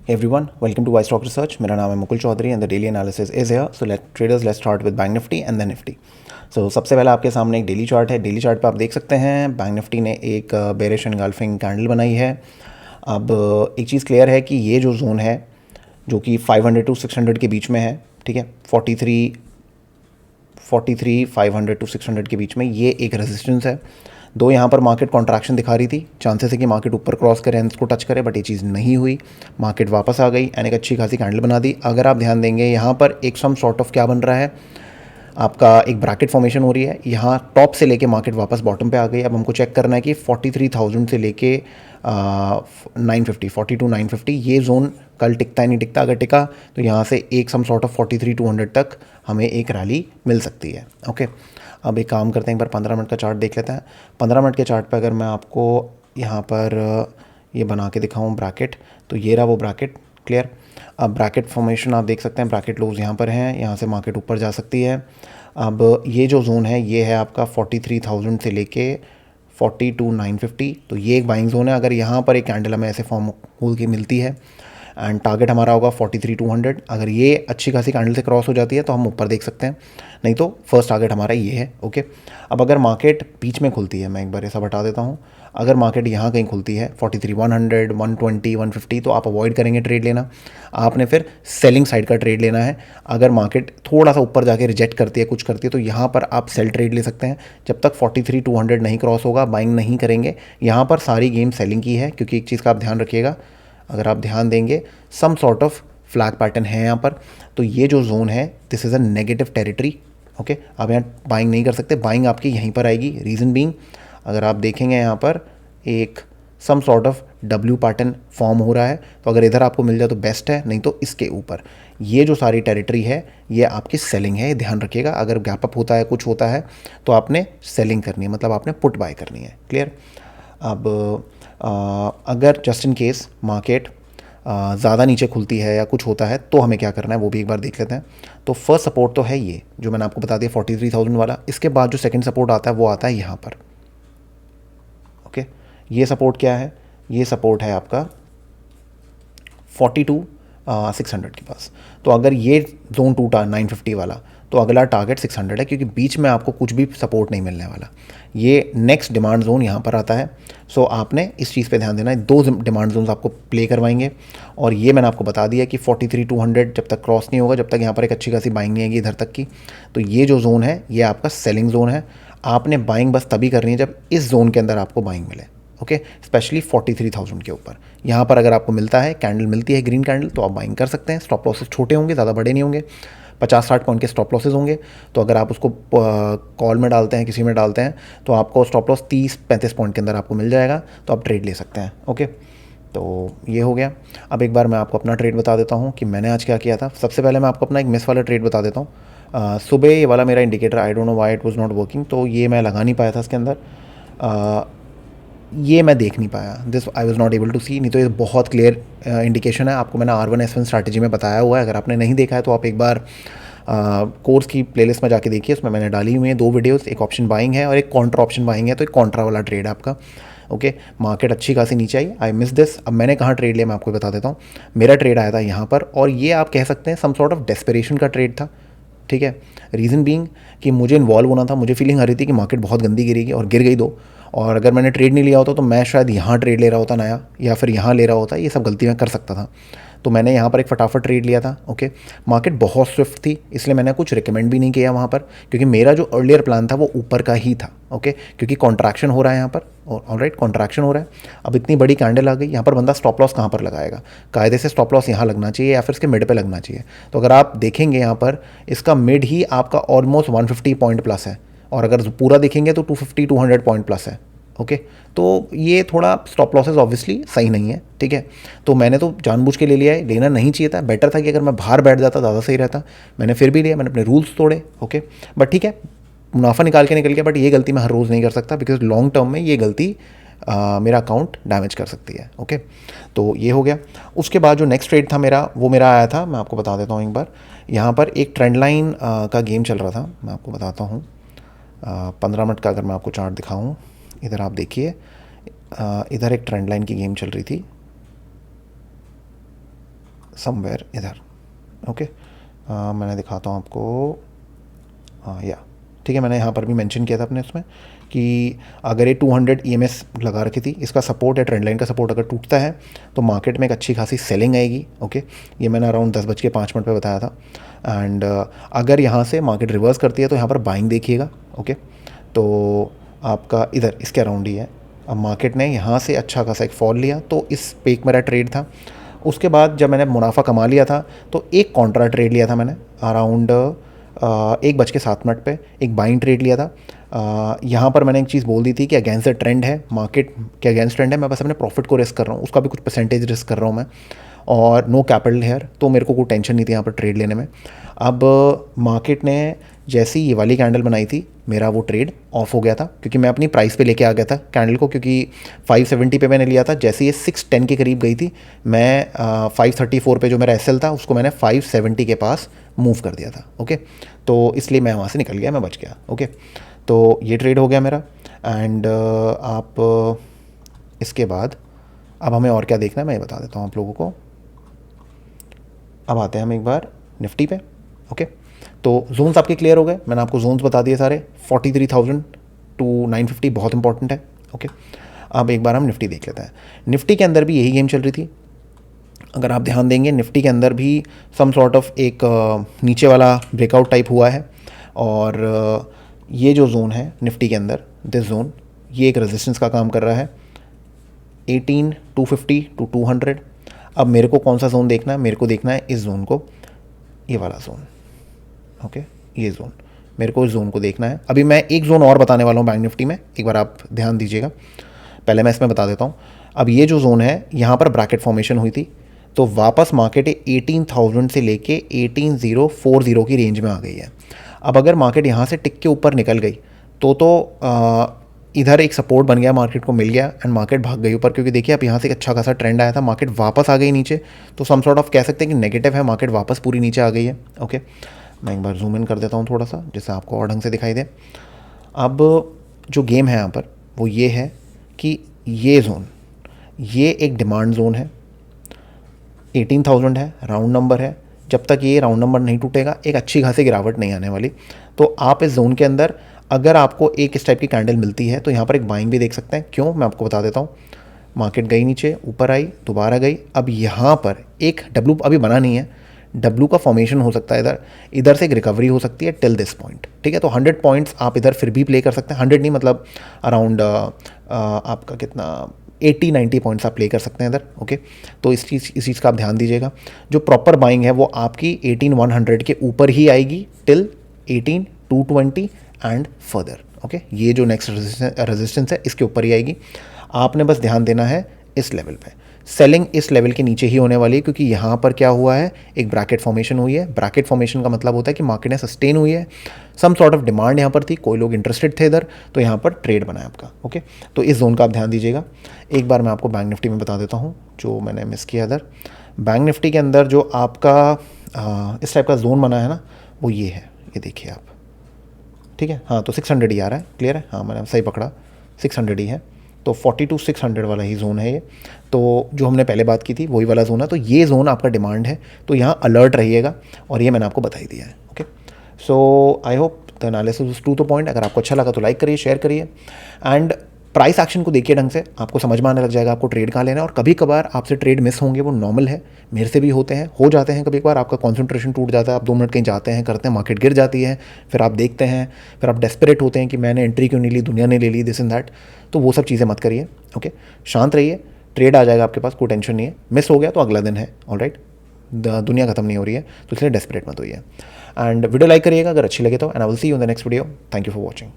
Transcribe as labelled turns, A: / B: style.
A: Hey everyone, welcome to Wise Stock Research. मेरा नाम है Mukul Chaudhary and the daily analysis is here. So let's start with Bank Nifty and the Nifty. So सबसे पहले आपके सामने एक डेली चार्ट है. डेली चार्ट पे आप देख सकते हैं बैंक निफ्टी ने एक बेरिश एनगल्फिंग कैंडल बनाई है. अब एक चीज़ क्लियर है कि ये जो जोन है जो कि 500 टू 600 के बीच में है, ठीक है, 43 500 टू 600 के बीच में ये एक रेजिस्टेंस है. दो यहाँ पर मार्केट कॉन्ट्रैक्शन दिखा रही थी, चांसेस है कि मार्केट ऊपर क्रॉस करे एंड इसको टच करे, बट ये चीज़ नहीं हुई. मार्केट वापस आ गई एंड एक अच्छी खासी कैंडल बना दी. अगर आप ध्यान देंगे यहाँ पर एक सम सॉर्ट ऑफ क्या बन रहा है, आपका एक ब्रैकेट फॉर्मेशन हो रही है. यहाँ टॉप से लेके मार्केट वापस बॉटम पे आ गई. अब हमको चेक करना है कि 43,000 से लेके 950 42,950 ये जोन कल टिकता है नहीं टिकता. अगर टिका तो यहाँ से एक सम सॉर्ट ऑफ 43,200 तक हमें एक रैली मिल सकती है. ओके, अब एक काम करते हैं, एक बार 15 मिनट का चार्ट देख लेते हैं. 15 मिनट के चार्ट पे अगर मैं आपको यहाँ पर ये बना के दिखाऊँ ब्रैकेट, तो ये रहा वो ब्रैकेट. क्लियर. अब ब्रैकेट फॉर्मेशन आप देख सकते हैं, ब्रैकेट लोज यहाँ पर हैं, यहाँ से मार्केट ऊपर जा सकती है. अब ये जो जोन है ये है आपका 43,000 से लेके 42,950. तो ये एक बाइंग जोन है. अगर यहाँ पर एक कैंडल हमें ऐसे फॉर्म होल की मिलती है एंड टारगेट हमारा होगा 43,200. अगर ये अच्छी खासी कैंडल से क्रॉस हो जाती है तो हम ऊपर देख सकते हैं, नहीं तो फर्स्ट टारगेट हमारा ये है. ओके, अब अगर मार्केट बीच में खुलती है, मैं एक बार ऐसा बता देता हूँ, अगर मार्केट यहाँ कहीं खुलती है 43,100 120 150 तो आप अवॉइड करेंगे ट्रेड लेना. आपने फिर सेलिंग साइड का ट्रेड लेना है. अगर मार्केट थोड़ा सा ऊपर जाके रिजेक्ट करती है, कुछ करती है, तो यहाँ पर आप सेल ट्रेड ले सकते हैं. जब तक 43,200 नहीं क्रॉस होगा बाइंग नहीं करेंगे. यहाँ पर सारी गेम सेलिंग की है, क्योंकि एक चीज़ का आप ध्यान रखिएगा, अगर आप ध्यान देंगे some sort of flag pattern है यहाँ पर. तो ये जो जोन है this is a negative territory. Okay, आप यहाँ बाइंग नहीं कर सकते. बाइंग आपकी यहीं पर आएगी. रीज़न बीइंग, अगर आप देखेंगे यहाँ पर एक some sort of W pattern form हो रहा है, तो अगर इधर आपको मिल जाए तो बेस्ट है, नहीं तो इसके ऊपर ये जो सारी टेरिटरी है ये आपकी सेलिंग है. ध्यान रखिएगा, अगर गैप अप होता है, कुछ होता है, तो आपने सेलिंग करनी है, मतलब आपने पुट बाय करनी है. क्लियर. अब अगर जस्ट इन केस मार्केट ज़्यादा नीचे खुलती है या कुछ होता है तो हमें क्या करना है वो भी एक बार देख लेते हैं. तो फर्स्ट सपोर्ट तो है ये जो मैंने आपको बता दिया 43,000 वाला. इसके बाद जो सेकंड सपोर्ट आता है वो आता है यहाँ पर. ओके, ये सपोर्ट क्या है, ये सपोर्ट है आपका 42,600 के पास. तो अगर ये जोन टूटा 950 वाला तो अगला टारगेट 600 है, क्योंकि बीच में आपको कुछ भी सपोर्ट नहीं मिलने वाला. ये नेक्स्ट डिमांड जोन यहाँ पर आता है. सो आपने इस चीज़ पे ध्यान देना है. दो डिमांड जोन्स आपको प्ले करवाएंगे, और ये मैंने आपको बता दिया कि 43,200 जब तक क्रॉस नहीं होगा, जब तक यहाँ पर एक अच्छी खासी बाइंग नहीं आएगी इधर तक की, तो ये जो जोन है ये आपका सेलिंग जोन है. आपने बाइंग बस तभी करनी है जब इस जोन के अंदर आपको बाइंग मिले. ओके, स्पेशली 43,000 के ऊपर. यहाँ पर अगर आपको मिलता है, कैंडल मिलती है ग्रीन कैंडल, तो आप बाइंग कर सकते हैं. स्टॉप लॉसेस छोटे होंगे, ज़्यादा बड़े नहीं होंगे, 50-60 पॉइंट के स्टॉप लॉसेस होंगे. तो अगर आप उसको कॉल में डालते हैं, किसी में डालते हैं, तो आपको स्टॉप लॉस 30-35 पॉइंट के अंदर आपको मिल जाएगा, तो आप ट्रेड ले सकते हैं. ओके, तो ये हो गया. अब एक बार मैं आपको अपना ट्रेड बता देता हूँ कि मैंने आज क्या किया था. सबसे पहले मैं आपको अपना एक मिस वाला ट्रेड बता देता हूँ. सुबह ये वाला मेरा indicator, I don't know why it was not working, तो ये मैं लगा नहीं पाया था इसके अंदर. ये मैं देख नहीं पाया, this I was not able to see. नहीं तो ये बहुत क्लियर इंडिकेशन है. आपको मैंने R1S1 स्ट्रैटेजी में बताया हुआ है. अगर आपने नहीं देखा है तो आप एक बार कोर्स की प्लेलिस्ट में जाके देखिए, उसमें मैंने डाली हुई है 2 वीडियोस. एक ऑप्शन बाइंग है और एक कॉन्ट्रा ऑप्शन बाइंग है. तो एक कॉन्ट्रा वाला ट्रेड है आपका. ओके, मार्केट अच्छी खासी नीचे आई, आई मिस दिस. अब मैंने कहाँ ट्रेड लिया मैं आपको बता देता हूँ. मेरा ट्रेड आया था यहाँ पर, और ये आप कह सकते हैं सम सॉर्ट ऑफ डेस्परेशन का ट्रेड था. ठीक है, रीज़न बीइंग कि मुझे इन्वॉल्व होना था. मुझे फीलिंग आ रही थी कि मार्केट बहुत गंदी गिरेगी, और गिर गई दो. और अगर मैंने ट्रेड नहीं लिया होता तो मैं शायद यहाँ ट्रेड ले रहा होता नया, या फिर यहाँ ले रहा होता. ये सब गलती मैं कर सकता था. तो मैंने यहाँ पर एक फटाफट ट्रेड लिया था. ओके, मार्केट बहुत स्विफ्ट थी, इसलिए मैंने कुछ रिकमेंड भी नहीं किया वहाँ पर, क्योंकि मेरा जो अर्लियर प्लान था वो ऊपर का ही था. ओके, क्योंकि कॉन्ट्रैक्शन हो रहा है यहाँ पर, और ऑलराइट कॉन्ट्रैक्शन हो रहा है. अब इतनी बड़ी कैंडल आ गई, यहाँ पर बंदा स्टॉप लॉस कहाँ पर लगाएगा. कायदे से स्टॉप लॉस यहाँ लगना चाहिए या फिर इसके मिड पे लगना चाहिए. तो अगर आप देखेंगे यहाँ पर इसका मिड ही आपका ऑलमोस्ट 150 पॉइंट प्लस है, और अगर पूरा देखेंगे तो 250-200 पॉइंट प्लस है. ओके, तो ये थोड़ा स्टॉप लॉसेस ऑब्वियसली सही नहीं है. ठीक है, तो मैंने तो जानबूझ के ले लिया है. लेना नहीं चाहिए था, बेटर था कि अगर मैं बाहर बैठ जाता ज़्यादा सही रहता. मैंने फिर भी लिया, मैंने अपने रूल्स तोड़े. ओके, बट ठीक है, मुनाफा निकाल के निकल गया. बट ये गलती मैं हर रोज़ नहीं कर सकता, बिकॉज लॉन्ग टर्म में ये गलती मेरा अकाउंट डैमेज कर सकती है. ओके, तो ये हो गया. उसके बाद जो नेक्स्ट ट्रेड था मेरा, वो मेरा आया था, मैं आपको बता देता हूँ एक बार. यहाँ पर एक ट्रेंड लाइन का गेम चल रहा था, मैं आपको बताता हूँ. 15 मिनट का अगर मैं आपको चार्ट दिखाऊँ, इधर आप देखिए, इधर एक ट्रेंड लाइन की गेम चल रही थी. समवेयर इधर। ओके, मैंने दिखाता हूँ आपको। या ठीक है, मैंने यहाँ पर भी मेंशन किया था अपने उसमें कि अगर ये 200 EMS लगा रखी थी, इसका सपोर्ट है, ट्रेंड लाइन का सपोर्ट अगर टूटता है तो मार्केट में एक अच्छी खासी सेलिंग आएगी। ओके, ये मैंने अराउंड 10:05 पे बताया था। एंड अगर यहाँ से मार्केट रिवर्स करती है तो यहाँ पर बाइंग देखिएगा। ओके, तो आपका इधर इसके अराउंड ही है। अब मार्केट ने यहाँ से अच्छा खासा एक फॉल लिया, तो इस पे एक मेरा ट्रेड था। उसके बाद जब मैंने मुनाफा कमा लिया था तो एक कॉन्ट्रा ट्रेड लिया था मैंने अराउंड 1:07 पे, एक बाइंग ट्रेड लिया था। यहाँ पर मैंने एक चीज़ बोल दी थी कि अगेंस्ट द ट्रेंड है, मार्केट के अगेंस्ट ट्रेंड है, मैं बस अपने प्रॉफिट को रिस्क कर रहा हूँ, उसका भी कुछ परसेंटेज रिस्क कर रहा हूँ मैं, और नो कैपिटल हेयर, तो मेरे को कोई टेंशन नहीं थी यहाँ पर ट्रेड लेने में। अब मार्केट ने जैसी ये वाली कैंडल बनाई थी, मेरा वो ट्रेड ऑफ हो गया था, क्योंकि मैं अपनी प्राइस पे लेके आ गया था कैंडल को, क्योंकि 570 पे मैंने लिया था। जैसे ये 610 के करीब गई थी, मैं 534 पे जो मेरा एसएल था उसको मैंने 570 के पास मूव कर दिया था। ओके, तो इसलिए मैं वहाँ से निकल गया, मैं बच गया। ओके, तो ये ट्रेड हो गया मेरा। एंड आप इसके बाद अब हमें और क्या देखना है मैं ये बता देता हूँ आप लोगों को। अब आते हैं हम एक बार निफ्टी पे। ओके, तो जोन्स आपके क्लियर हो गए, मैंने आपको जोन्स बता दिए सारे। 43,000 टू 950 बहुत इंपॉर्टेंट है। ओके, अब एक बार हम निफ्टी देख लेते हैं। निफ्टी के अंदर भी यही गेम चल रही थी। अगर आप ध्यान देंगे, निफ्टी के अंदर भी सम सॉर्ट ऑफ एक नीचे वाला ब्रेकआउट टाइप हुआ है, और ये जो जोन है निफ्टी के अंदर, दिस जोन, ये एक रेजिस्टेंस का काम कर रहा है, 18,250 टू 200। अब मेरे को कौन सा जोन देखना है? मेरे को देखना है इस जोन को, ये वाला जोन। ओके, ये जोन, मेरे को इस जोन को देखना है। अभी मैं एक जोन और बताने वाला हूँ बैंक निफ्टी में, एक बार आप ध्यान दीजिएगा। पहले मैं इसमें बता देता हूँ। अब ये जो जोन है, यहाँ पर ब्रैकेट फॉर्मेशन हुई थी, तो वापस मार्केट 18,000 से लेके 18,040 की रेंज में आ गई है। अब अगर मार्केट यहाँ से टिक के ऊपर निकल गई तो इधर एक सपोर्ट बन गया, मार्केट को मिल गया, एंड मार्केट भाग गई ऊपर, क्योंकि देखिए अब यहाँ से एक अच्छा खासा ट्रेंड आया था, मार्केट वापस आ गई नीचे, तो सम सॉर्ट ऑफ कह सकते हैं कि नेगेटिव है, मार्केट वापस पूरी नीचे आ गई है। ओके, मैं एक बार जूम इन कर देता हूँ थोड़ा सा, जिससे आपको और ढंग से दिखाई दे। अब जो गेम है यहाँ पर वो ये है कि ये जोन, ये एक डिमांड जोन है, 18,000 है, राउंड नंबर है। जब तक ये राउंड नंबर नहीं टूटेगा एक अच्छी खासी गिरावट नहीं आने वाली। तो आप इस जोन के अंदर अगर आपको एक इस टाइप की कैंडल मिलती है तो यहाँ पर एक बाइंग भी देख सकते हैं। क्यों, मैं आपको बता देता हूँ। मार्केट गई नीचे, ऊपर आई, दोबारा गई, अब यहाँ पर एक डब्ल्यू अभी बना नहीं है, डब्ल्यू का फॉर्मेशन हो सकता है इधर, इधर से एक रिकवरी हो सकती है टिल दिस पॉइंट। ठीक है, तो 100 पॉइंट्स आप इधर फिर भी प्ले कर सकते हैं, 100 नहीं मतलब अराउंड आपका कितना 80-90 पॉइंट्स आप प्ले कर सकते हैं इधर। ओके, तो इस चीज़ का आप ध्यान दीजिएगा। जो प्रॉपर बाइंग है वो आपकी 18,100 के ऊपर ही आएगी टिल 18,220 एंड फर्दर। ओके, ये जो नेक्स्ट रेजिस्टेंस है इसके ऊपर ही आएगी। आपने बस ध्यान देना है इस लेवल पे। सेलिंग इस लेवल के नीचे ही होने वाली है, क्योंकि यहाँ पर क्या हुआ है, एक ब्रैकेट फॉर्मेशन हुई है। ब्रैकेट फॉर्मेशन का मतलब होता है कि मार्केट ने सस्टेन हुई है, सम सॉर्ट ऑफ डिमांड यहाँ पर थी, कोई लोग इंटरेस्टेड थे इधर, तो यहाँ पर ट्रेड बना है आपका। ओके, तो इस जोन का आप ध्यान दीजिएगा। एक बार मैं आपको बैंक निफ्टी में बता देता हूँ जो मैंने मिस किया इधर। बैंक निफ्टी के अंदर जो आपका इस टाइप का जोन बना है ना, वो ये है, ये देखिए आप। ठीक है, हाँ, तो 600 ही आ रहा है, क्लियर है, हाँ मैंने सही पकड़ा, 600 ही है। तो 42,600 वाला ही जोन है ये। तो जो हमने पहले बात की थी वही वाला जोन है, तो ये जोन आपका डिमांड है, तो यहाँ अलर्ट रहिएगा, और ये मैंने आपको बता ही दिया है। Okay, so I hope the analysis to the point. अगर आपको अच्छा लगा तो लाइक करिए, शेयर करिए, एंड प्राइस एक्शन को देखिए ढंग से, आपको समझ में आने लग जाएगा आपको ट्रेड कहाँ लेना है। और कभी कभार आपसे ट्रेड मिस होंगे, वो नॉर्मल है, मेरे से भी होते हैं, हो जाते हैं कभी कभार। आपका कॉन्सेंट्रेशन टूट जाता है, आप 2 मिनट कहीं जाते हैं, करते हैं, मार्केट गिर जाती है, फिर आप देखते हैं, फिर आप डेस्परेट होते हैं कि मैंने एंट्री क्यों नहीं ली, दुनिया ने ले ली, दिस एंड दैट। तो वो सब चीज़ें मत करिए। ओके, शांत रहिए, ट्रेड आ जाएगा आपके पास, कोई टेंशन नहीं है। मिस हो गया तो अगला दिन है, ऑलराइट, दुनिया खत्म नहीं हो रही है, तो इसलिए डेस्परेट मत होइए। एंड वीडियो लाइक करिएगा अगर अच्छी लगे तो, and I will see you in the next video. Thank you for watching.